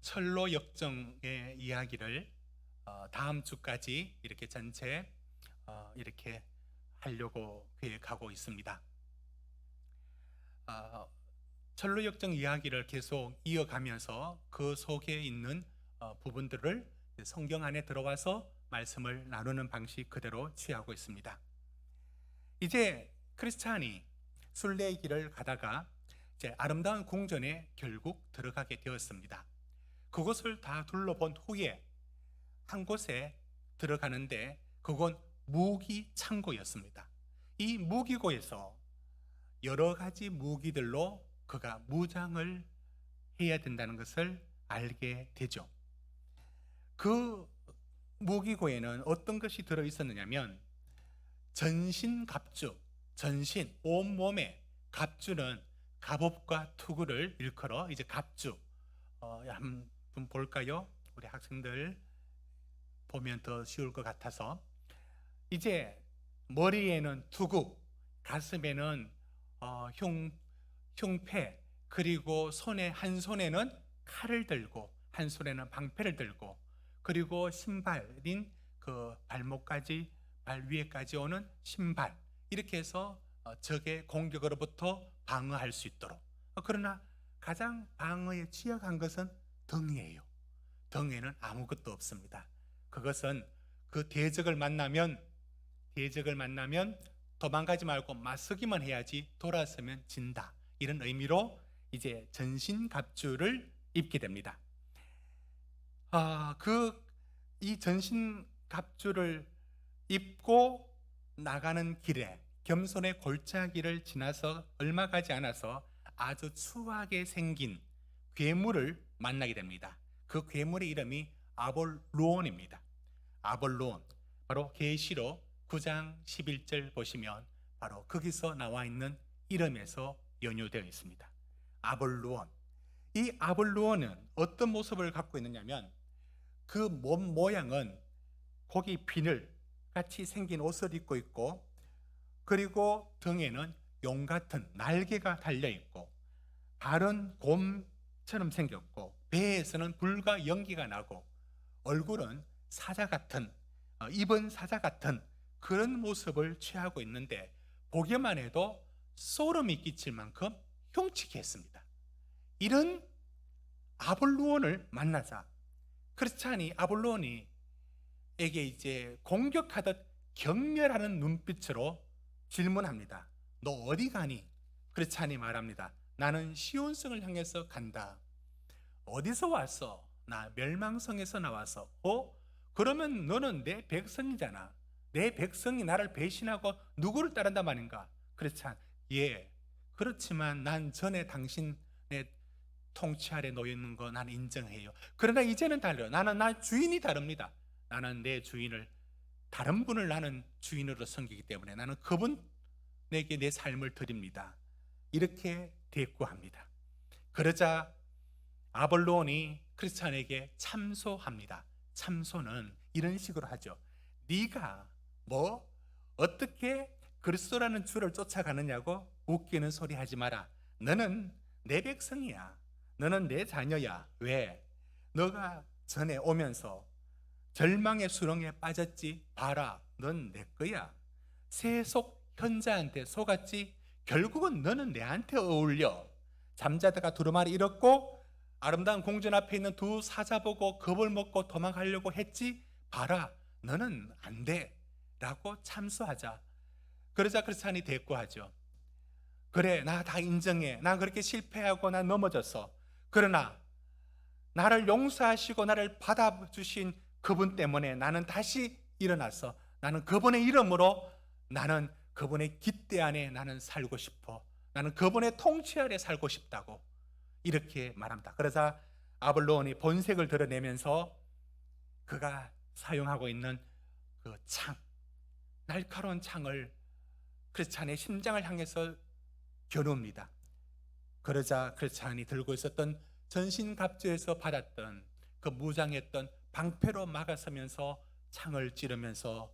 철로 역정의 이야기를 다음 주까지 이렇게 전체 이렇게 하려고 계획하고 있습니다. 철로 역정 이야기를 계속 이어가면서 그 속에 있는 부분들을 성경 안에 들어와서 말씀을 나누는 방식 그대로 취하고 있습니다. 이제 크리스찬이 순례길을 가다가 이제 아름다운 궁전에 결국 들어가게 되었습니다. 그곳을 다 둘러본 후에 한 곳에 들어가는데 그건 무기 창고였습니다. 이 무기고에서 여러 가지 무기들로 그가 무장을 해야 된다는 것을 알게 되죠. 그 무기고에는 어떤 것이 들어 있었느냐면 전신갑주, 전신 온몸에 갑주는 갑옷과 투구를 일컬어 이제 갑주. 한번 볼까요? 우리 학생들 보면 더 쉬울 것 같아서 이제 머리에는 투구, 가슴에는 흉패, 그리고 한 손에는 칼을 들고 한 손에는 방패를 들고, 그리고 신발인 그 발목까지 발 위에까지 오는 신발, 이렇게 해서 적의 공격으로부터 방어할 수 있도록. 그러나 가장 방어에 취약한 것은 등이에요. 등에는 아무것도 없습니다. 그것은 그 대적을 만나면 도망가지 말고 맞서기만 해야지 돌아서면 진다, 이런 의미로 이제 전신갑주를 입게 됩니다. 이 전신갑주를 입고 나가는 길에 겸손의 골짜기를 지나서 얼마 가지 않아서 아주 추하게 생긴 괴물을 만나게 됩니다. 그 괴물의 이름이 아볼루온입니다. 아볼루온, 바로 계시록 9장 11절 보시면 바로 거기서 나와 있는 이름에서 연유되어 있습니다. 아볼루온. 이 아볼루온은 어떤 모습을 갖고 있느냐면 그 몸 모양은 고기 비늘 같이 생긴 옷을 입고 있고, 그리고 등에는 용 같은 날개가 달려 있고, 발은 곰처럼 생겼고, 배에서는 불과 연기가 나고, 얼굴은 사자 같은, 입은 사자 같은 그런 모습을 취하고 있는데 보기만 해도 소름이 끼칠 만큼 흉측해 했습니다. 이런 아볼루온을 만나자 크리스찬이 아볼루온에게 이제 공격하듯 경멸하는 눈빛으로 질문합니다. 너 어디 가니? 크리스찬이 말합니다. 나는 시온성을 향해서 간다. 어디서 왔어? 나 멸망성에서 나와서. 그러면 너는 내 백성이잖아. 내 백성이 나를 배신하고 누구를 따른단 말인가? 크리스찬, 예, 그렇지만 난 전에 당신의 통치 아래 놓여 있는 거 나는 인정해요. 그러나 이제는 달라요. 나 주인이 다릅니다. 나는 내 주인을, 다른 분을 나는 주인으로 섬기기 때문에 나는 그분에게 내 삶을 드립니다. 이렇게 대꾸합니다. 그러자 아볼론이 크리스찬에게 참소합니다. 참소는 이런 식으로 하죠. 네가 어떻게 그리스도라는 주를 쫓아가느냐고 웃기는 소리 하지 마라. 너는 내 백성이야. 너는 내 자녀야. 왜? 너가 전에 오면서 절망의 수렁에 빠졌지? 봐라, 넌 내 거야. 세속 현자한테 속았지? 결국은 너는 내한테 어울려. 잠자다가 두루마리 잃었고 아름다운 궁전 앞에 있는 두 사자 보고 겁을 먹고 도망가려고 했지? 봐라, 너는 안 돼. 라고 참소하자. 그러자 크리스찬이 대꾸하죠. 그래, 나 다 인정해. 난 그렇게 실패하고 난 넘어졌어. 그러나 나를 용서하시고 나를 받아주신 그분 때문에 나는 다시 일어났어. 나는 그분의 이름으로, 나는 그분의 깃대 안에 나는 살고 싶어. 나는 그분의 통치 아래 살고 싶다고 이렇게 말합니다. 그러자 아볼론이 본색을 드러내면서 그가 사용하고 있는 그 창, 날카로운 창을 크리스찬의 심장을 향해서 겨눕니다. 그러자 크리스찬이 들고 있었던 전신갑주에서 받았던 그 무장했던 방패로 막아서면서 창을 찌르면서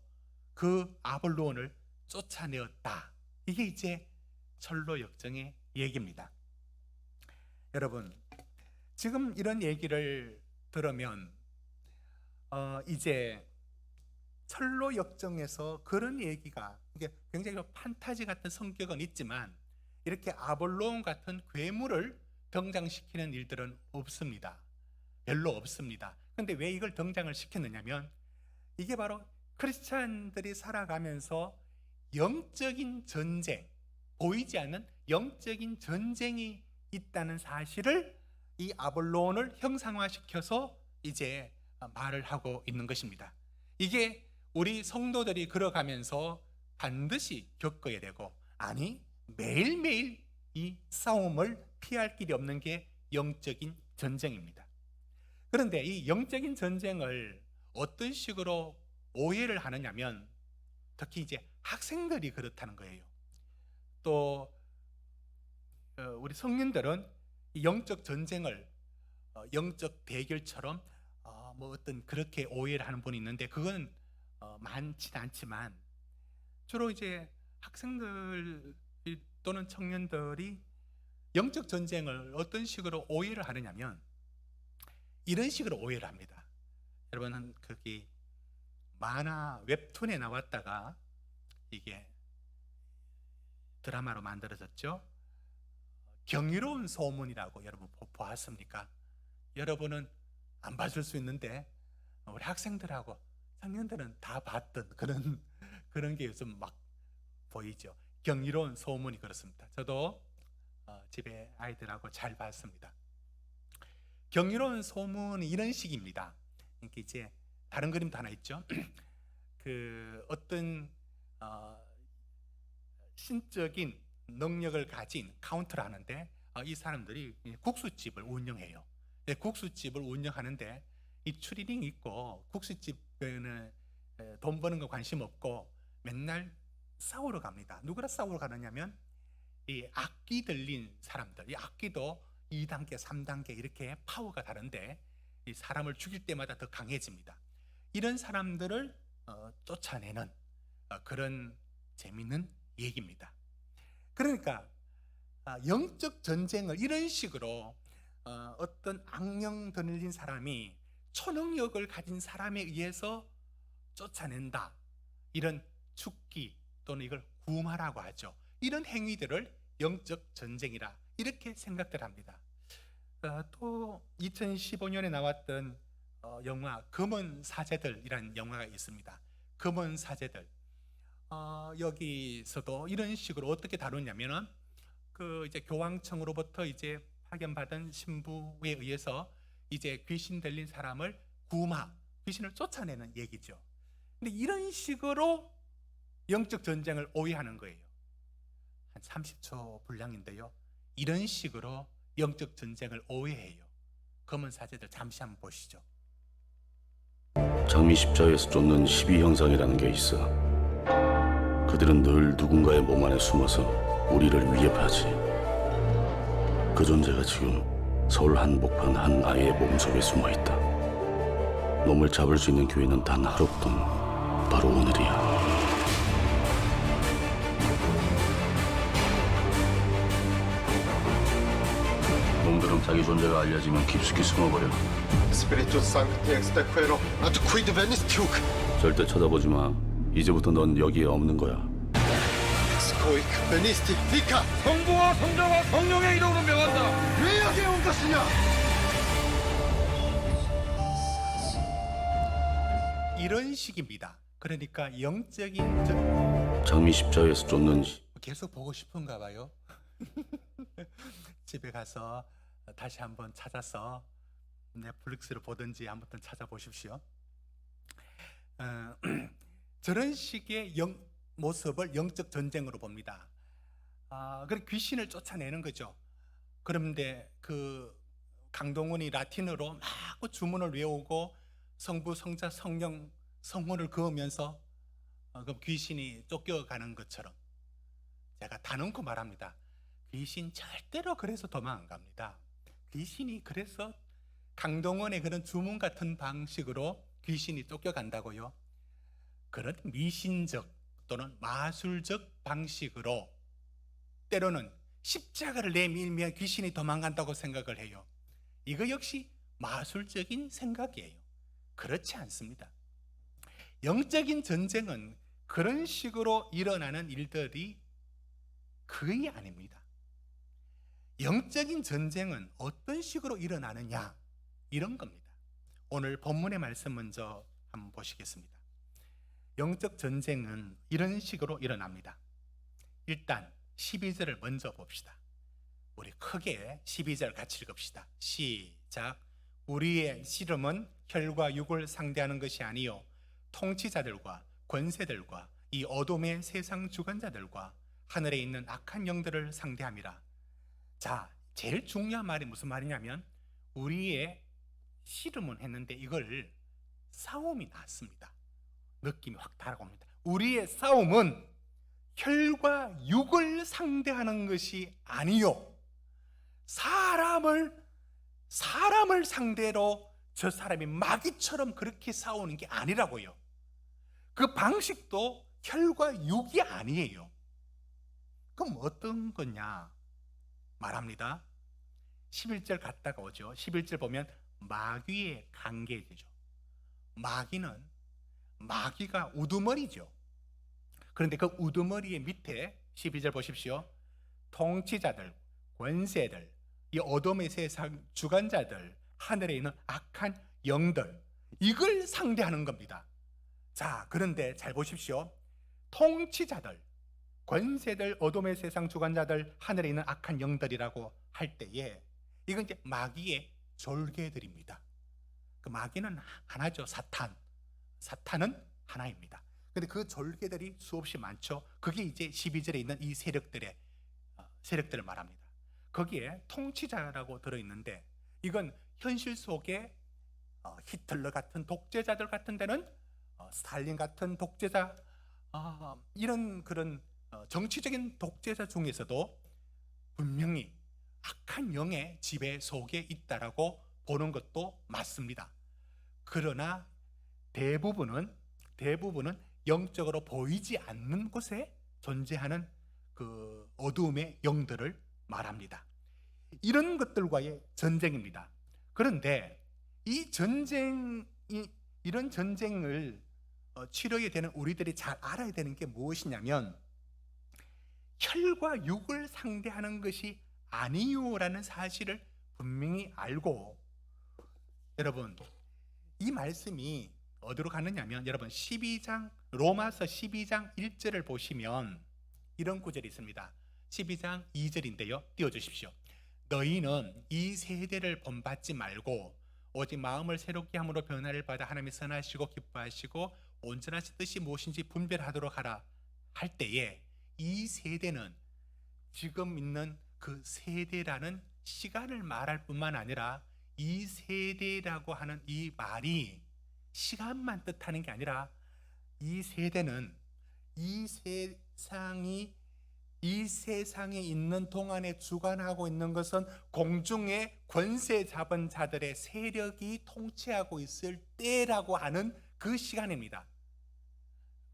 그 아볼론을 쫓아내었다. 이게 이제 철로 역정의 얘기입니다. 여러분, 지금 이런 얘기를 들으면 이제 철로 역정에서 그런 얘기가, 이게 굉장히 판타지 같은 성격은 있지만 이렇게 아볼론 같은 괴물을 등장시키는 일들은 없습니다. 별로 없습니다. 근데 왜 이걸 등장을 시켰느냐면 이게 바로 크리스찬들이 살아가면서 영적인 전쟁, 보이지 않는 영적인 전쟁이 있다는 사실을 이 아볼론을 형상화시켜서 이제 말을 하고 있는 것입니다. 이게 우리 성도들이 걸어가면서 반드시 겪어야 되고, 아니 매일매일 이 싸움을 피할 길이 없는 게 영적인 전쟁입니다. 그런데 이 영적인 전쟁을 어떤 식으로 오해를 하느냐면 특히 이제 학생들이 그렇다는 거예요. 또 우리 성인들은 이 영적 전쟁을 영적 대결처럼 뭐 어떤 그렇게 오해를 하는 분이 있는데 그건 많지는 않지만 주로 이제 학생들 또는 청년들이 영적 전쟁을 어떤 식으로 오해를 하느냐면 이런 식으로 오해를 합니다. 여러분 거기 만화 웹툰에 나왔다가 이게 드라마로 만들어졌죠. 경이로운 소문이라고 여러분 보았습니까? 여러분은 안 봐줄 수 있는데 우리 학생들하고 청년들은 다 봤던 그런 게 요즘 막 보이죠. 경이로운 소문이 그렇습니다. 저도 집에 아이들하고 잘 봤습니다. 경이로운 소문이 이런 식입니다. 그러니까 이제 다른 그림도 하나 있죠. 그 어떤 신적인 능력을 가진 카운터를 하는데 이 사람들이 국수집을 운영해요. 국수집을 운영하는데 이 추리닝 입고 국수집에는 돈 버는 거 관심 없고 맨날 싸우러 갑니다. 누구랑 싸우러 가느냐면 이 악기 들린 사람들, 이 악기도 2단계, 3단계 이렇게 파워가 다른데 이 사람을 죽일 때마다 더 강해집니다. 이런 사람들을 쫓아내는 그런 재미있는 얘기입니다. 그러니까 영적 전쟁을 이런 식으로 어떤 악령 들린 사람이 초능력을 가진 사람에 의해서 쫓아낸다, 이런 죽기 또는 이걸 구마라고 하죠. 이런 행위들을 영적 전쟁이라 이렇게 생각들 합니다. 또 2015년에 나왔던 영화 검은 사제들이라는 영화가 있습니다. 검은 사제들, 여기서도 이런 식으로 어떻게 다루냐면은 그 이제 교황청으로부터 이제 파견받은 신부에 의해서 이제 귀신 들린 사람을 귀신을 쫓아내는 얘기죠. 근데 이런 식으로 영적 전쟁을 오해하는 거예요. 한 30초 분량인데요. 이런 식으로 영적 전쟁을 오해해요. 검은 사제들 잠시 한번 보시죠. 장미 십자에서 쫓는 12형상이라는 게 있어. 그들은 늘 누군가의 몸 안에 숨어서 우리를 위협하지. 그 존재가 지금 서울 한복판 한 아이의 몸속에 숨어있다. 놈을 잡을 수 있는 기회는 단 하루뿐, 바로 오늘이야. 놈들은 자기 존재가 알려지면 깊숙이 숨어버려. Spiritus Sancti ex de quero ad quid venis tuc? 절대 쳐다보지 마. 이제부터 넌 여기에 없는 거야. Ex coic venisti, vica! 성부와 성자와 성령의 이름으로 명한다. 왜 여기 온 것이냐? 이런 식입니다. 그러니까 영적인 장미 십자에서 쫓는 계속 보고 싶은가 봐요. 집에 가서 다시 한번 찾아서 넷플릭스를 보든지 한번 찾아보십시오. 저런 식의 모습을 영적 전쟁으로 봅니다. 그럼 귀신을 쫓아내는 거죠. 그런데 그 강동원이 라틴어로 막 주문을 외우고 성부, 성자, 성령, 성호를 그으면서 그 귀신이 쫓겨가는 것처럼 제가 단언코 말합니다. 귀신 절대로 그래서 도망 안 갑니다. 귀신이 그래서 강동원의 그런 주문 같은 방식으로 귀신이 쫓겨간다고요? 그런 미신적 또는 마술적 방식으로 때로는 십자가를 내밀면 귀신이 도망간다고 생각을 해요. 이거 역시 마술적인 생각이에요. 그렇지 않습니다. 영적인 전쟁은 그런 식으로 일어나는 일들이 거의 아닙니다. 영적인 전쟁은 어떤 식으로 일어나느냐, 이런 겁니다. 오늘 본문의 말씀 먼저 한번 보시겠습니다. 영적 전쟁은 이런 식으로 일어납니다. 일단 12절을 먼저 봅시다. 우리 크게 12절 같이 읽읍시다. 시작. 우리의 씨름은 혈과 육을 상대하는 것이 아니요 통치자들과 권세들과 이 어둠의 세상 주관자들과 하늘에 있는 악한 영들을 상대함이라. 자, 제일 중요한 말이 무슨 말이냐면 우리의 씨름은 했는데 이걸 싸움이 났습니다. 느낌이 확 다가옵니다. 우리의 싸움은 혈과 육을 상대하는 것이 아니요 사람을 상대로 저 사람이 마귀처럼 그렇게 싸우는 게 아니라고요. 그 방식도 혈과 육이 아니에요. 그럼 어떤 거냐 말합니다. 11절 갔다가 오죠. 11절 보면 마귀의 관계되죠. 마귀가 우두머리죠. 그런데 그 우두머리의 밑에 12절 보십시오. 통치자들, 권세들, 이 어둠의 세상 주관자들, 하늘에 있는 악한 영들, 이걸 상대하는 겁니다. 자, 그런데 잘 보십시오. 통치자들, 권세들, 어둠의 세상 주관자들, 하늘에 있는 악한 영들이라고 할 때에 이건 이제 마귀의 졸개들입니다. 그 마귀는 하나죠. 사탄은 하나입니다. 근데 그 졸개들이 수없이 많죠. 그게 이제 12절에 있는 이 세력들을 말합니다. 거기에 통치자라고 들어있는데 이건 현실 속에 히틀러 같은 독재자들 같은 데는 스탈린 같은 독재자, 이런 그런 정치적인 독재자 중에서도 분명히 악한 영의 지배 속에 있다라고 보는 것도 맞습니다. 그러나 대부분은 영적으로 보이지 않는 곳에 존재하는 그 어두움의 영들을 말합니다. 이런 것들과의 전쟁입니다. 그런데 이런 전쟁을 치러야 되는 우리들이 잘 알아야 되는 게 무엇이냐면 혈과 육을 상대하는 것이 아니요라는 사실을 분명히 알고, 여러분 이 말씀이 어디로 가느냐면 여러분 로마서 12장 1절을 보시면 이런 구절이 있습니다. 12장 2절인데요. 띄워주십시오. 너희는 이 세대를 본받지 말고 오직 마음을 새롭게 함으로 변화를 받아 하나님의 선하시고 기뻐하시고 온전하신 뜻이 무엇인지 분별하도록 하라 할 때에 이 세대는 지금 있는 그 세대라는 시간을 말할 뿐만 아니라 이 세대라고 하는 이 말이 시간만 뜻하는 게 아니라 이 세대는 이 세상에 있는 동안에 주관하고 있는 것은 공중의 권세 잡은 자들의 세력이 통치하고 있을 때라고 하는 그 시간입니다.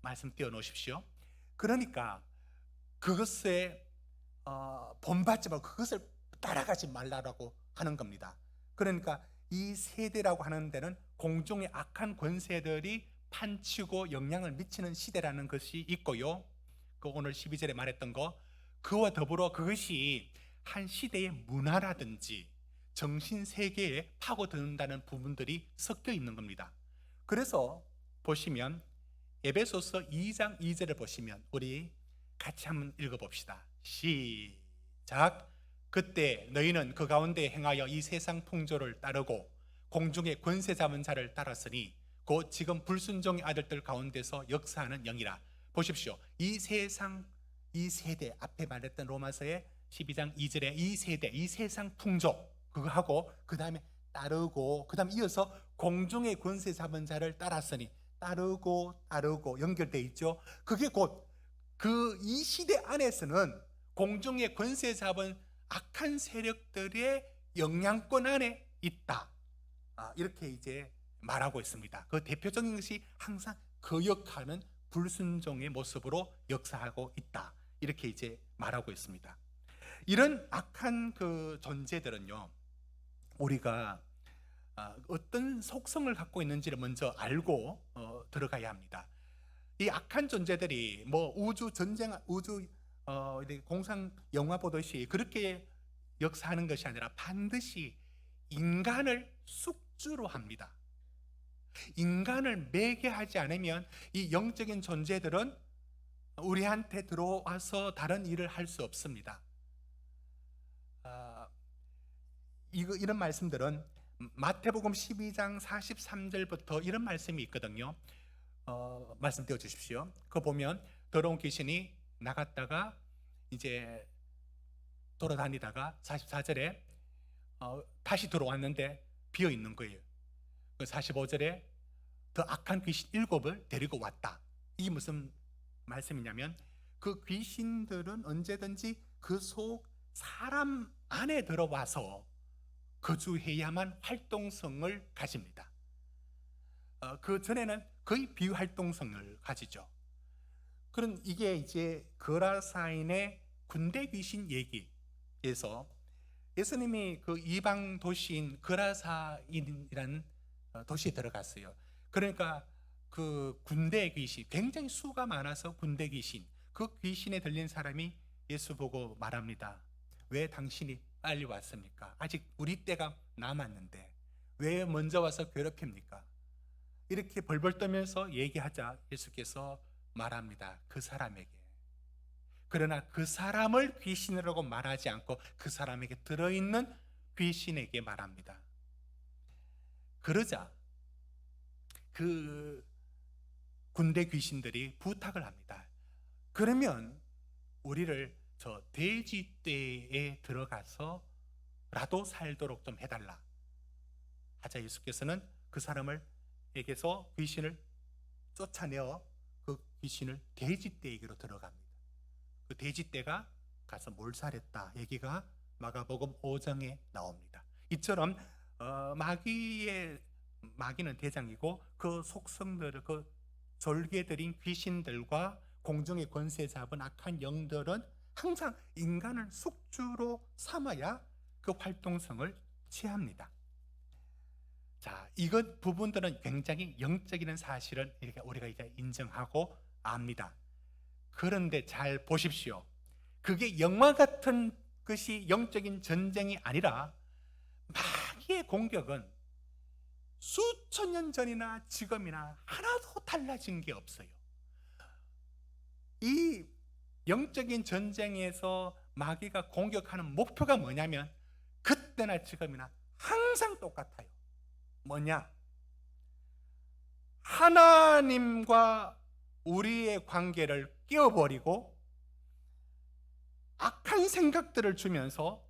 말씀 띄워놓으십시오. 그러니까 그것에 본받지 말고 그것을 따라가지 말라고 하는 겁니다. 그러니까 이 세대라고 하는 데는 공중의 악한 권세들이 판치고 영향을 미치는 시대라는 것이 있고요. 그 오늘 12절에 말했던 거, 그와 더불어 그것이 한 시대의 문화라든지 정신세계에 파고든다는 부분들이 섞여 있는 겁니다. 그래서 보시면 에베소서 2장 2절을 보시면 우리 같이 한번 읽어봅시다. 시작. 그때 너희는 그 가운데 행하여 이 세상 풍조를 따르고 공중의 권세 잡은 자를 따랐으니 곧 지금 불순종의 아들들 가운데서 역사하는 영이라. 보십시오. 이 세대 앞에 말했던 로마서의 12장 2절에 이 세대, 이 세상 풍조 그거 하고 그 다음에 따르고 그 다음에 이어서 공중의 권세 잡은 자를 따랐으니 따르고 연결되어 있죠. 그게 곧 그 이 시대 안에서는 공중의 권세 잡은 악한 세력들의 영향권 안에 있다. 이렇게 이제 말하고 있습니다. 그 대표적인 것이 항상 거역하는 불순종의 모습으로 역사하고 있다. 이렇게 이제 말하고 있습니다. 이런 악한 그 존재들은요, 우리가 어떤 속성을 갖고 있는지를 먼저 알고 들어가야 합니다. 이 악한 존재들이 뭐 우주 전쟁, 우주 이렇게 공상 영화 보듯이 그렇게 역사하는 것이 아니라 반드시 인간을 숙주로 합니다. 인간을 매개하지 않으면 이 영적인 존재들은 우리한테 들어와서 다른 일을 할 수 없습니다. 이런 말씀들은 마태복음 12장 43절부터 이런 말씀이 있거든요. 말씀 띄워 주십시오. 그거 보면 더러운 귀신이 나갔다가 이제 돌아다니다가 44절에 다시 들어왔는데 비어 있는 거예요. 45절에 더 악한 귀신 7을 데리고 왔다. 이게 무슨 말씀이냐면 그 귀신들은 언제든지 그 속 사람 안에 들어와서 거주해야만 활동성을 가집니다. 그 전에는 거의 비활동성을 가지죠. 그런 이게 이제 거라사인의 군대 귀신 얘기에서 예수님이 그 이방 도시인 거라사인이라는 도시에 들어갔어요. 그러니까 그 군대 귀신, 굉장히 수가 많아서 군대 귀신, 그 귀신에 들린 사람이 예수 보고 말합니다. 왜 당신이 빨리 왔습니까? 아직 우리 때가 남았는데 왜 먼저 와서 괴롭힙니까? 이렇게 벌벌 떠면서 얘기하자 예수께서 말합니다. 그 사람에게. 그러나 그 사람을 귀신이라고 말하지 않고 그 사람에게 들어있는 귀신에게 말합니다. 그러자 그 군대 귀신들이 부탁을 합니다. 그러면 우리를 저 돼지떼에 들어가서라도 살도록 좀 해달라 하자 예수께서는 그 사람에게서 귀신을 쫓아내어 그 귀신을 돼지떼에게로 들어갑니다. 그 돼지떼가 가서 몰살했다 얘기가 마가복음 5장에 나옵니다. 이처럼 마귀는 대장이고 그 속성들을 그 졸개들인 귀신들과 공중의 권세 잡은 악한 영들은 항상 인간을 숙주로 삼아야 그 활동성을 취합니다. 자, 이것 부분들은 굉장히 영적인 사실은 이렇게 우리가 이제 인정하고 압니다. 그런데 잘 보십시오. 그게 영화 같은 것이 영적인 전쟁이 아니라 마귀의 공격은 수천 년 전이나 지금이나 하나도 달라진 게 없어요. 이 영적인 전쟁에서 마귀가 공격하는 목표가 뭐냐면 그때나 지금이나 항상 똑같아요. 뭐냐? 하나님과 우리의 관계를 깨어버리고 악한 생각들을 주면서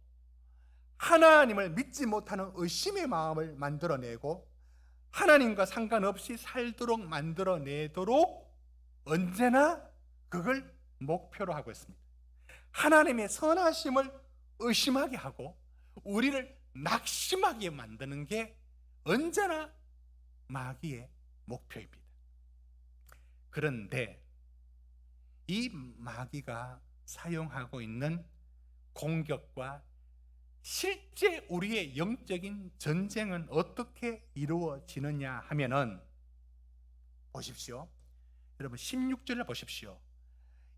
하나님을 믿지 못하는 의심의 마음을 만들어내고 하나님과 상관없이 살도록 만들어내도록 언제나 그걸 목표로 하고 있습니다. 하나님의 선하심을 의심하게 하고 우리를 낙심하게 만드는 게 언제나 마귀의 목표입니다. 그런데 이 마귀가 사용하고 있는 공격과 실제 우리의 영적인 전쟁은 어떻게 이루어지느냐 하면은 보십시오. 여러분 16절을 보십시오.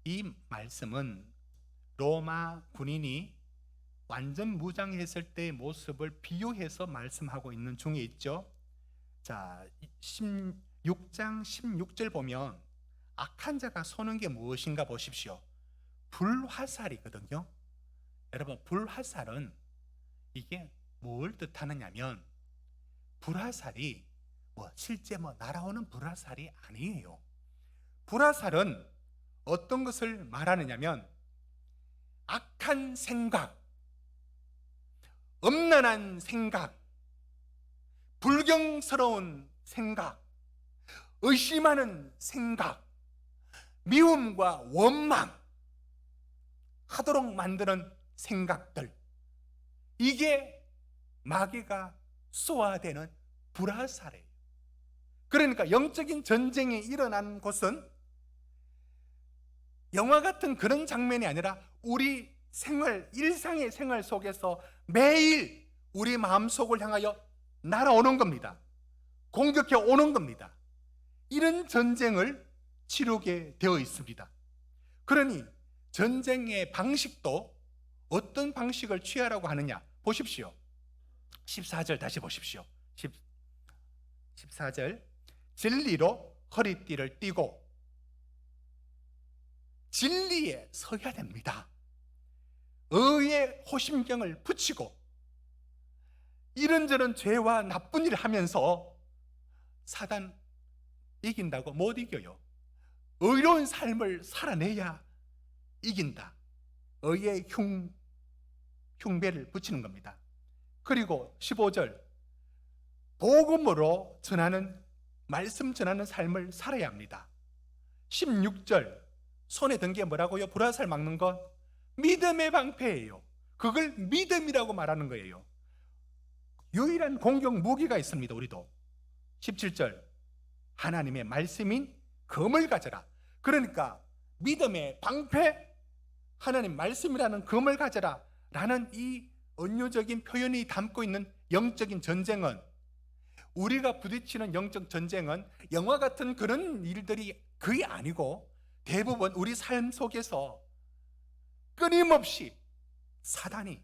이 말씀은 로마 군인이 완전 무장했을 때의 모습을 비유해서 말씀하고 있는 중에 있죠. 자, 16장 16절 보면 악한 자가 쏘는 게 무엇인가 보십시오. 불화살이거든요. 여러분 불화살은 이게 뭘 뜻하느냐면 불화살이 실제 날아오는 불화살이 아니에요. 불화살은 어떤 것을 말하느냐면 악한 생각, 엄난한 생각, 불경스러운 생각, 의심하는 생각, 미움과 원망 하도록 만드는 생각들, 이게 마귀가 쏘아대는 불화살이에요. 그러니까 영적인 전쟁이 일어난 곳은 영화 같은 그런 장면이 아니라 우리 생활, 일상의 생활 속에서 매일 우리 마음속을 향하여 날아오는 겁니다. 공격해 오는 겁니다. 이런 전쟁을 치르게 되어 있습니다. 그러니 전쟁의 방식도 어떤 방식을 취하라고 하느냐 보십시오. 14절 다시 보십시오. 14절 진리로 허리띠를 띠고 진리에 서야 됩니다. 의의 호심경을 붙이고 이런저런 죄와 나쁜 일을 하면서 사단 이긴다고 못 이겨요. 의로운 삶을 살아내야 이긴다. 의의 흉배를 붙이는 겁니다. 그리고 15절 복음으로 전하는 말씀 전하는 삶을 살아야 합니다. 16절 손에 든 게 뭐라고요? 불화살 막는 것 믿음의 방패예요. 그걸 믿음이라고 말하는 거예요. 유일한 공격 무기가 있습니다. 우리도 17절 하나님의 말씀인 검을 가져라. 그러니까 믿음의 방패 하나님 말씀이라는 검을 가져라 라는 이 은유적인 표현이 담고 있는 영적인 전쟁은, 우리가 부딪히는 영적 전쟁은 영화 같은 그런 일들이 거의 아니고 대부분 우리 삶 속에서 끊임없이 사단이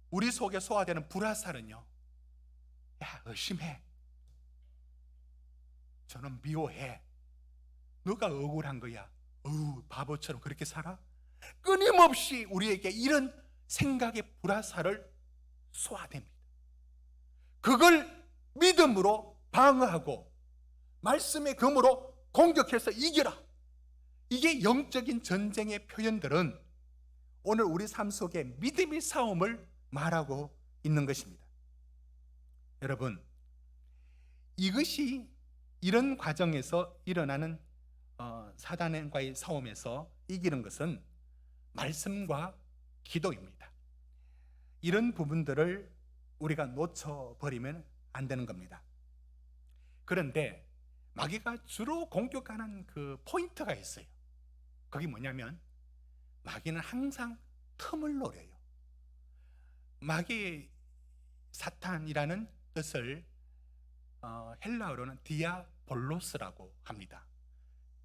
우리 속에 소화되는 불화살은요, 야 의심해, 저는 미워해, 너가 억울한 거야, 어우 바보처럼 그렇게 살아? 끊임없이 우리에게 이런 생각의 불화살을 쏘아댑니다. 그걸 믿음으로 방어하고 말씀의 검으로 공격해서 이겨라. 이게 영적인 전쟁의 표현들은 오늘 우리 삶 속에 믿음의 싸움을 말하고 있는 것입니다. 여러분, 이것이 이런 과정에서 일어나는 사단과의 싸움에서 이기는 것은 말씀과 기도입니다. 이런 부분들을 우리가 놓쳐버리면 안 되는 겁니다. 그런데 마귀가 주로 공격하는 그 포인트가 있어요. 그게 뭐냐면 마귀는 항상 틈을 노려요. 마귀 사탄이라는 뜻을 헬라어로는 디아볼로스라고 합니다.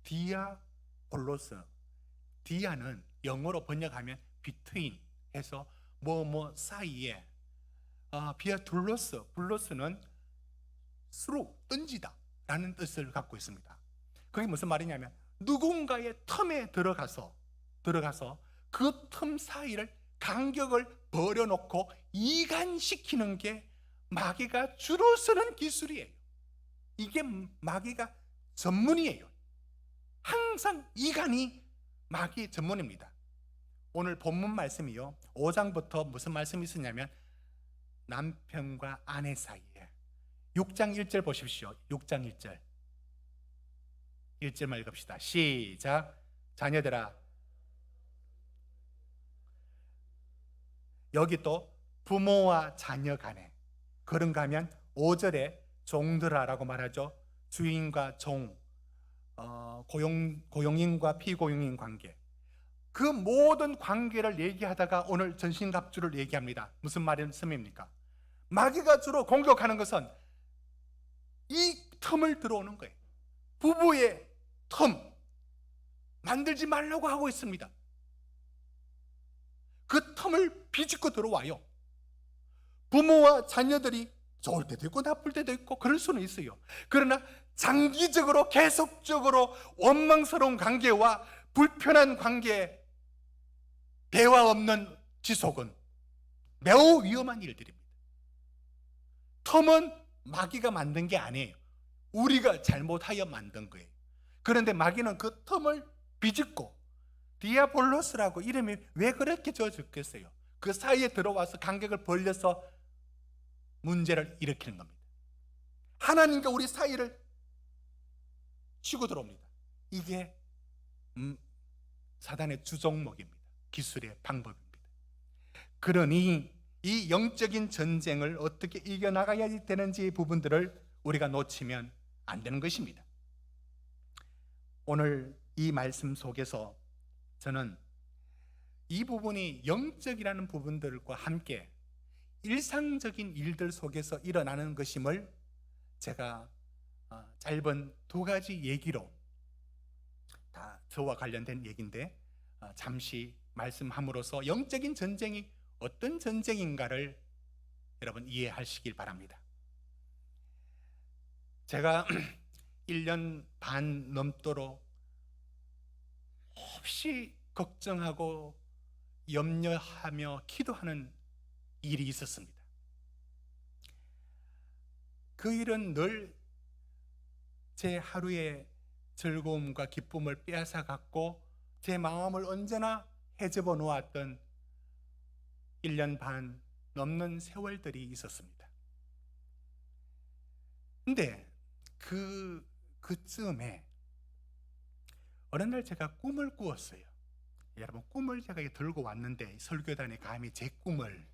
디아볼로스, 디아는 영어로 번역하면 between 해서 뭐 사이에, 비아둘로스, 블로스는 through, 던지다 라는 뜻을 갖고 있습니다. 그게 무슨 말이냐면 누군가의 틈에 들어가서 그 틈 사이를 간격을 버려놓고 이간시키는 게 마귀가 주로 쓰는 기술이에요. 이게 마귀가 전문이에요. 항상 이간이 마귀 전문입니다. 오늘 본문 말씀이요, 5장부터 무슨 말씀이 있었냐면 남편과 아내 사이에, 6장 1절 보십시오. 6장 1절 1절만 읽읍시다. 시작. 자녀들아, 여기 또 부모와 자녀 간에, 그런가 하면 5절에 종들아라고 말하죠. 주인과 종, 고용인과 피고용인 관계, 그 모든 관계를 얘기하다가 오늘 전신갑주를 얘기합니다. 무슨 말씀입니까? 마귀가 주로 공격하는 것은 이 틈을 들어오는 거예요. 부부의 틈 만들지 말라고 하고 있습니다. 그 틈을 비집고 들어와요. 부모와 자녀들이 좋을 때도 있고 나쁠 때도 있고 그럴 수는 있어요. 그러나 장기적으로 계속적으로 원망스러운 관계와 불편한 관계, 대화 없는 지속은 매우 위험한 일들입니다. 틈은 마귀가 만든 게 아니에요. 우리가 잘못하여 만든 거예요. 그런데 마귀는 그 틈을 비집고, 디아볼로스라고 이름이 왜 그렇게 지어졌겠어요? 그 사이에 들어와서 간격을 벌려서 문제를 일으키는 겁니다. 하나님과 우리 사이를 치고 들어옵니다. 이게 사단의 주종목입니다. 기술의 방법입니다. 그러니 이 영적인 전쟁을 어떻게 이겨나가야 되는지 부분들을 우리가 놓치면 안 되는 것입니다. 오늘 이 말씀 속에서 저는 이 부분이 영적이라는 부분들과 함께 일상적인 일들 속에서 일어나는 것임을 제가 짧은 두 가지 얘기로, 다 저와 관련된 얘기인데 잠시 말씀함으로써 영적인 전쟁이 어떤 전쟁인가를 여러분 이해하시길 바랍니다. 제가 1년 반 넘도록 없이 걱정하고 염려하며 기도하는 일이 있었습니다. 그 일은 늘 제 하루의 즐거움과 기쁨을 빼앗아 갔고 제 마음을 언제나 헤집어 놓았던 1년 반 넘는 세월들이 있었습니다. 근데 그쯤에 어느 날 제가 꿈을 꾸었어요. 여러분, 꿈을 제가 들고 왔는데 설교단에 감히 제 꿈을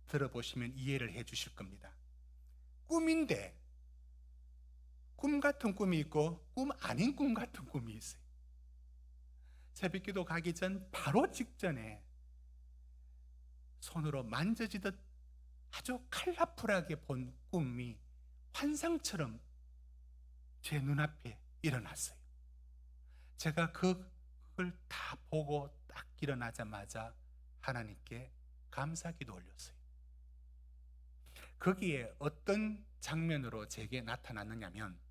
들어보시면 이해를 해 주실 겁니다. 꿈인데 꿈 같은 꿈이 있고 꿈 아닌 꿈 같은 꿈이 있어요. 새벽기도 가기 전 바로 직전에 손으로 만져지듯 아주 컬러풀하게 본 꿈이 환상처럼 제 눈앞에 일어났어요. 제가 그걸 다 보고 딱 일어나자마자 하나님께 감사기도 올렸어요. 거기에 어떤 장면으로 제게 나타났느냐면,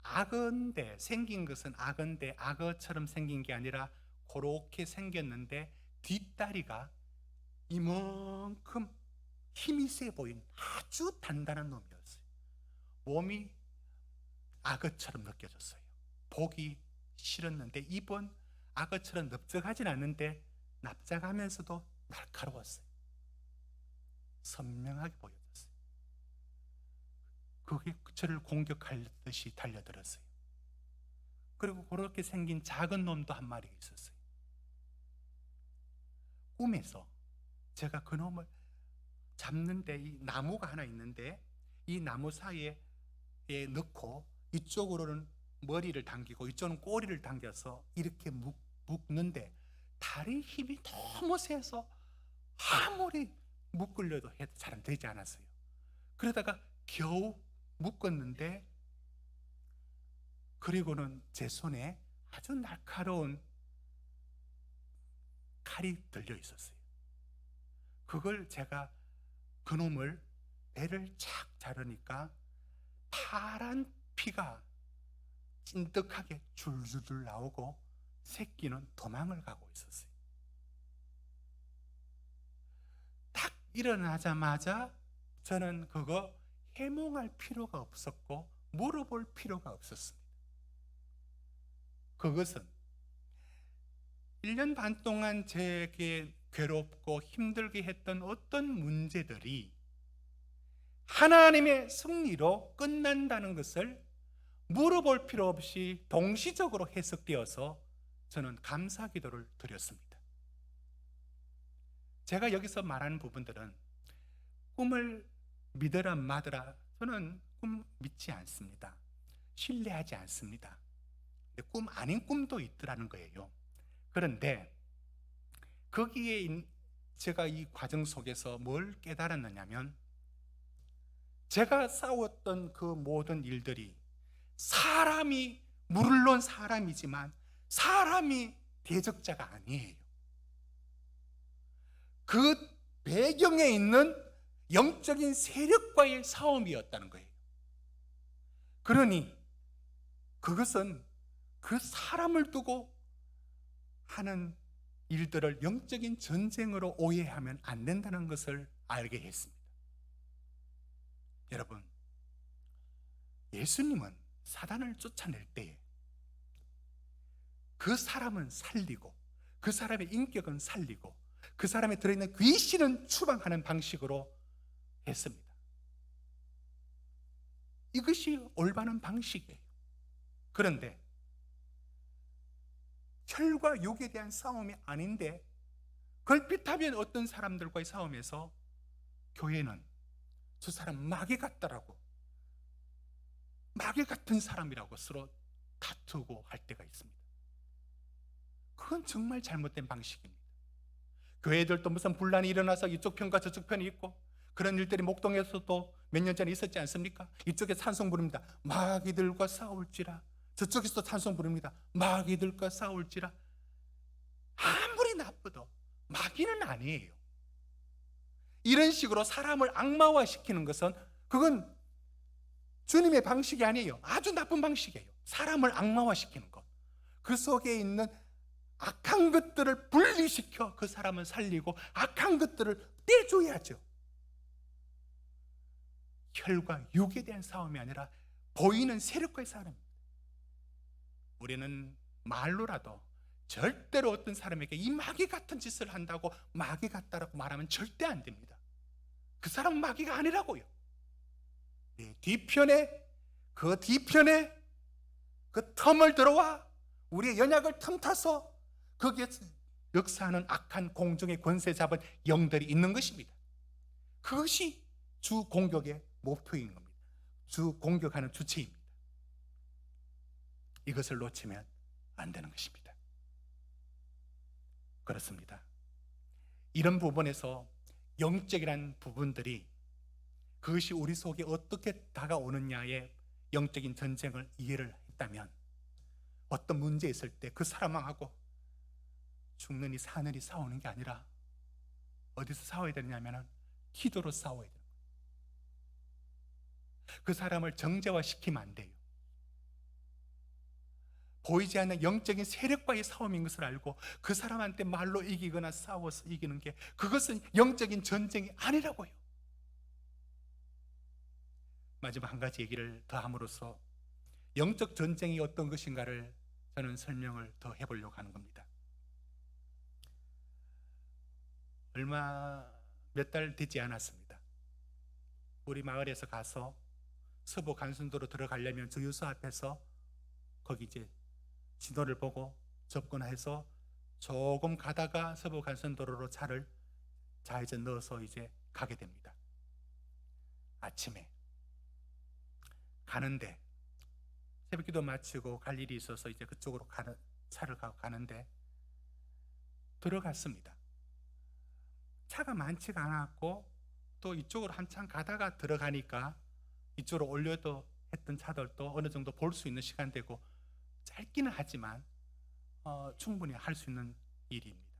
악어인데 생긴 것은 악어인데 악어처럼 생긴 게 아니라 그렇게 생겼는데 뒷다리가 이만큼 힘이 세 보인 아주 단단한 놈이었어요. 몸이 악어처럼 느껴졌어요. 보기 싫었는데 입은 악어처럼 넓적하진 않는데 납작하면서도 날카로웠어요. 선명하게 보여졌어요. 그게 저를 공격할 듯이 달려들었어요. 그리고 그렇게 생긴 작은 놈도 한 마리 있었어요. 꿈에서 제가 그 놈을 잡는데 이 나무가 하나 있는데 이 나무 사이에 넣고 이쪽으로는 머리를 당기고 이쪽은 꼬리를 당겨서 이렇게 묶는데 다리 힘이 너무 세서 아무리 묶으려도 해도 잘 안 되지 않았어요. 그러다가 겨우 묶었는데, 그리고는 제 손에 아주 날카로운 칼이 들려 있었어요. 그걸 제가 그놈을 배를 착 자르니까 파란 피가 찐득하게 줄줄 나오고 새끼는 도망을 가고 있었어요. 딱 일어나자마자 저는 그거 해몽할 필요가 없었고 물어볼 필요가 없었습니다. 그것은 1년 반 동안 제게 괴롭고 힘들게 했던 어떤 문제들이 하나님의 승리로 끝난다는 것을 물어볼 필요 없이 동시적으로 해석되어서 저는 감사 기도를 드렸습니다. 제가 여기서 말하는 부분들은 꿈을 믿으라 마더라, 저는 꿈 믿지 않습니다. 신뢰하지 않습니다. 꿈 아닌 꿈도 있더라는 거예요. 그런데 거기에 제가 이 과정 속에서 뭘 깨달았느냐면, 제가 싸웠던 그 모든 일들이 사람이, 물론 사람이지만 사람이 대적자가 아니에요. 그 배경에 있는 영적인 세력과의 싸움이었다는 거예요. 그러니 그것은 그 사람을 두고 하는 일들을 영적인 전쟁으로 오해하면 안 된다는 것을 알게 했습니다. 여러분, 예수님은 사단을 쫓아낼 때에 그 사람은 살리고 그 사람의 인격은 살리고 그 사람에 들어있는 귀신은 추방하는 방식으로 했습니다. 이것이 올바른 방식이에요. 그런데 혈과 육에 대한 싸움이 아닌데 걸핏하면 어떤 사람들과의 싸움에서 교회는 저 사람 마귀 같다라고, 마귀 같은 사람이라고 서로 다투고 할 때가 있습니다. 그건 정말 잘못된 방식입니다. 교회들도 무슨 분란이 일어나서 이쪽 편과 저쪽 편이 있고, 그런 일들이 목동에서도 몇 년 전에 있었지 않습니까? 이쪽에 찬송 부릅니다. 마귀들과 싸울지라. 저쪽에서도 찬송 부릅니다. 마귀들과 싸울지라. 아무리 나쁘도 마귀는 아니에요. 이런 식으로 사람을 악마화시키는 것은, 그건 주님의 방식이 아니에요. 아주 나쁜 방식이에요. 사람을 악마화시키는 것. 그 속에 있는 악한 것들을 분리시켜 그 사람을 살리고 악한 것들을 떼줘야죠. 혈과 육에 대한 싸움이 아니라 보이는 세력과의 싸움입니다. 우리는 말로라도 절대로 어떤 사람에게 이 마귀 같은 짓을 한다고 마귀 같다라고 말하면 절대 안 됩니다. 그 사람은 마귀가 아니라고요. 네, 뒤편에 그 틈을 들어와 우리의 연약을 틈타서 거기에 역사하는 악한 공중의 권세 잡은 영들이 있는 것입니다. 그것이 주 공격의 목표인 겁니다. 주 공격하는 주체입니다. 이것을 놓치면 안 되는 것입니다. 그렇습니다. 이런 부분에서 영적이라는 부분들이, 그것이 우리 속에 어떻게 다가오느냐의 영적인 전쟁을 이해를 했다면, 어떤 문제 있을 때 그 사람하고 죽느니 사느니 싸우는 게 아니라 어디서 싸워야 되냐면 기도로 싸워야 돼요. 그 사람을 정죄화시키면 안 돼요. 보이지 않는 영적인 세력과의 싸움인 것을 알고 그 사람한테 말로 이기거나 싸워서 이기는 게, 그것은 영적인 전쟁이 아니라고요. 마지막 한 가지 얘기를 더 함으로써 영적 전쟁이 어떤 것인가를 저는 설명을 더 해보려고 하는 겁니다. 몇 달 되지 않았습니다. 우리 마을에서 가서 서부 간선도로 들어가려면 주유소 앞에서 거기 이제 신호를 보고 접근해서 조금 가다가 서부 간선도로로 차를 좌회전 넣어서 이제 가게 됩니다. 아침에 가는데, 새벽기도 마치고 갈 일이 있어서 이제 그쪽으로 차를 가는데 들어갔습니다. 차가 많지가 않았고, 또 이쪽으로 한참 가다가 들어가니까 이쪽으로 올려도 했던 차들도 어느 정도 볼 수 있는 시간대고, 짧기는 하지만 충분히 할 수 있는 일입니다.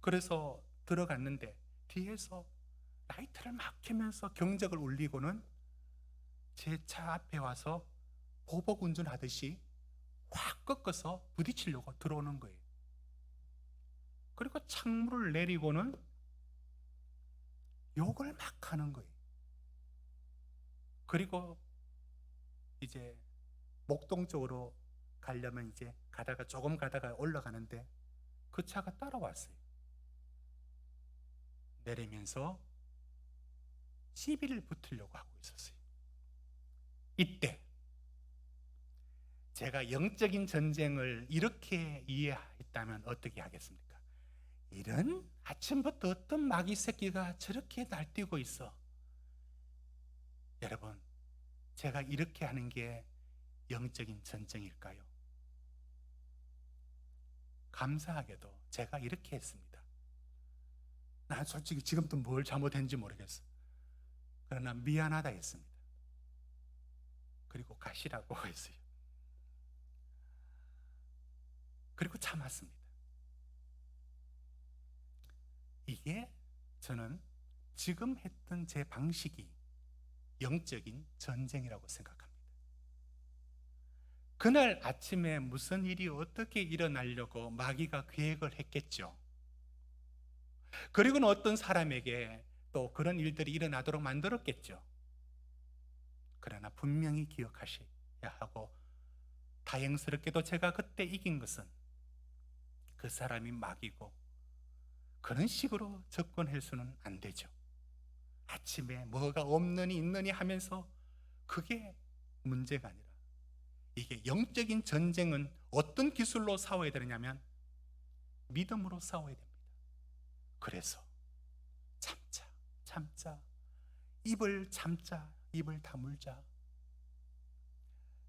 그래서 들어갔는데 뒤에서 라이트를 막 켜면서 경적을 울리고는 제 차 앞에 와서 보복 운전하듯이 확 꺾어서 부딪히려고 들어오는 거예요. 그리고 창문을 내리고는 욕을 막 하는 거예요. 그리고 이제 목동 쪽으로 가려면 이제 조금 가다가 올라가는데 그 차가 따라왔어요. 내리면서 시비를 붙으려고 하고 있었어요. 이때 제가 영적인 전쟁을 이렇게 이해했다면 어떻게 하겠습니까? 이런 아침부터 어떤 마귀 새끼가 저렇게 날뛰고 있어. 여러분, 제가 이렇게 하는 게 영적인 전쟁일까요? 감사하게도 제가 이렇게 했습니다. 난 솔직히 지금도 뭘 잘못했는지 모르겠어. 그러나 미안하다 했습니다. 그리고 가시라고 했어요. 그리고 참았습니다. 이게 저는 지금 했던 제 방식이 영적인 전쟁이라고 생각합니다. 그날 아침에 무슨 일이 어떻게 일어나려고 마귀가 계획을 했겠죠. 그리고는 어떤 사람에게 또 그런 일들이 일어나도록 만들었겠죠. 그러나 분명히 기억하셔야 하고, 다행스럽게도 제가 그때 이긴 것은 그 사람이 마귀고, 그런 식으로 접근해서는 안 되죠. 아침에 뭐가 없느니 있느니 하면서 그게 문제가 아니라, 이게 영적인 전쟁은 어떤 기술로 싸워야 되느냐면 믿음으로 싸워야 됩니다. 그래서 참자, 입을 참자, 입을 다물자.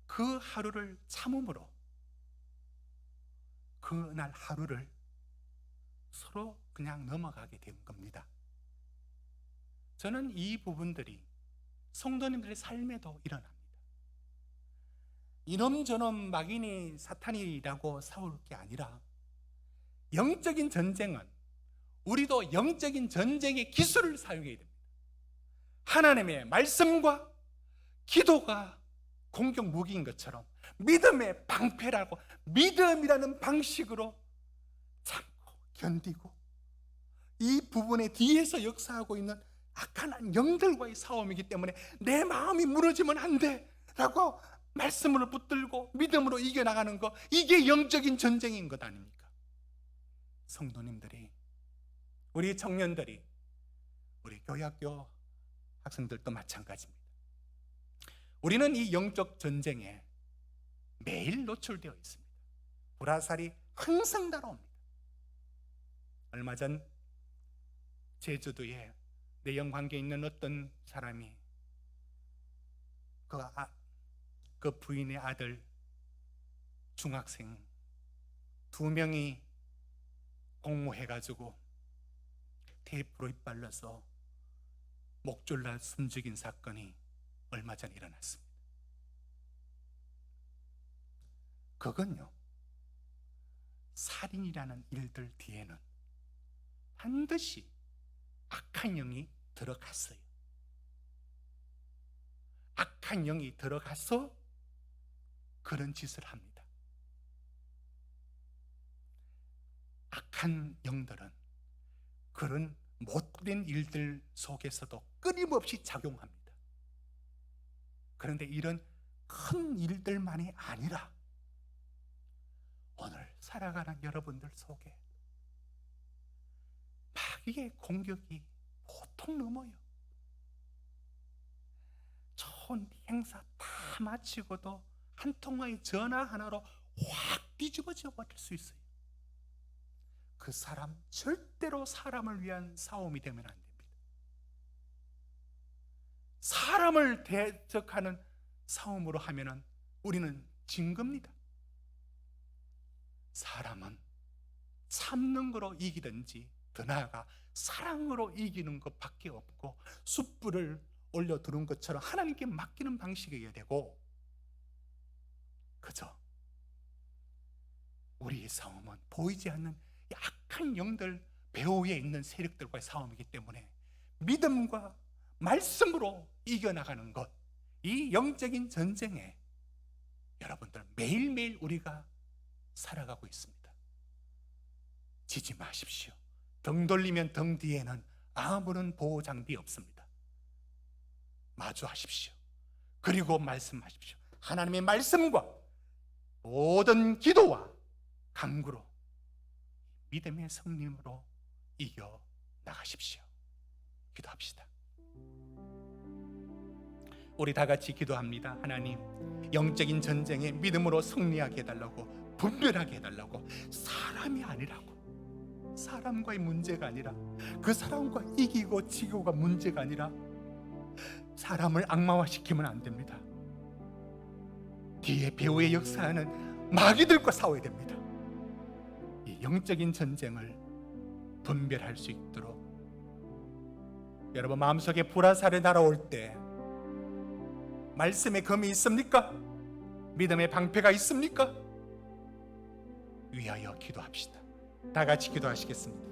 그 하루를 참음으로, 그날 하루를 서로 그냥 넘어가게 된 겁니다. 저는 이 부분들이 성도님들의 삶에도 일어납니다. 이놈저놈 마귀니 사탄이라고 싸울 게 아니라 영적인 전쟁은 우리도 영적인 전쟁의 기술을 사용해야 됩니다. 하나님의 말씀과 기도가 공격 무기인 것처럼 믿음의 방패라고 믿음이라는 방식으로 참고 견디고 이 부분에 뒤에서 역사하고 있는 악한 영들과의 싸움이기 때문에 내 마음이 무너지면 안 돼 라고 말씀으로 붙들고 믿음으로 이겨나가는 거, 이게 영적인 전쟁인 것 아닙니까? 성도님들이, 우리 청년들이, 우리 교회학교 학생들도 마찬가지입니다. 우리는 이 영적 전쟁에 매일 노출되어 있습니다. 불화살이 항상 날아옵니다. 얼마 전 제주도에 내연 관계에 있는 어떤 사람이 그 부인의 아들 중학생 2명이 공모해가지고 테이프로 잇발려서 목졸라 숨죽인 사건이 얼마 전 일어났습니다. 그건요, 살인이라는 일들 뒤에는 반드시 악한 영이 들어갔어요. 악한 영이 들어가서 그런 짓을 합니다. 악한 영들은 그런 못된 일들 속에서도 끊임없이 작용합니다. 그런데 이런 큰 일들만이 아니라 오늘 살아가는 여러분들 속에 마귀의 공격이 보통 넘어요. 좋은 행사 다 마치고도 한 통화의 전화 하나로 확 뒤집어져 버릴 수 있어요. 그 사람 절대로 사람을 위한 싸움이 되면 안 됩니다. 사람을 대적하는 싸움으로 하면은 우리는 진 겁니다. 사람은 참는 거로 이기든지 더 나아가 사랑으로 이기는 것밖에 없고 숯불을 올려두는 것처럼 하나님께 맡기는 방식이어야 되고, 그저 우리의 싸움은 보이지 않는 악한 영들, 배후에 있는 세력들과의 싸움이기 때문에 믿음과 말씀으로 이겨나가는 것, 이 영적인 전쟁에 여러분들 매일매일 우리가 살아가고 있습니다. 지지 마십시오. 등 돌리면 등 뒤에는 아무런 보호 장비 없습니다. 마주하십시오. 그리고 말씀하십시오. 하나님의 말씀과 모든 기도와 간구로 믿음의 성령으로 이겨 나가십시오. 기도합시다. 우리 다 같이 기도합니다. 하나님, 영적인 전쟁에 믿음으로 승리하게 해달라고, 분별하게 해달라고. 사람이 아니라고, 사람과의 문제가 아니라, 그 사람과 이기고 지고가 문제가 아니라 사람을 악마화시키면 안 됩니다. 뒤에 배후에 역사하는 마귀들과 싸워야 됩니다. 이 영적인 전쟁을 분별할 수 있도록 여러분 마음속에 불화살이 날아올 때 말씀의 검이 있습니까? 믿음의 방패가 있습니까? 위하여 기도합시다. 다 같이 기도하시겠습니다.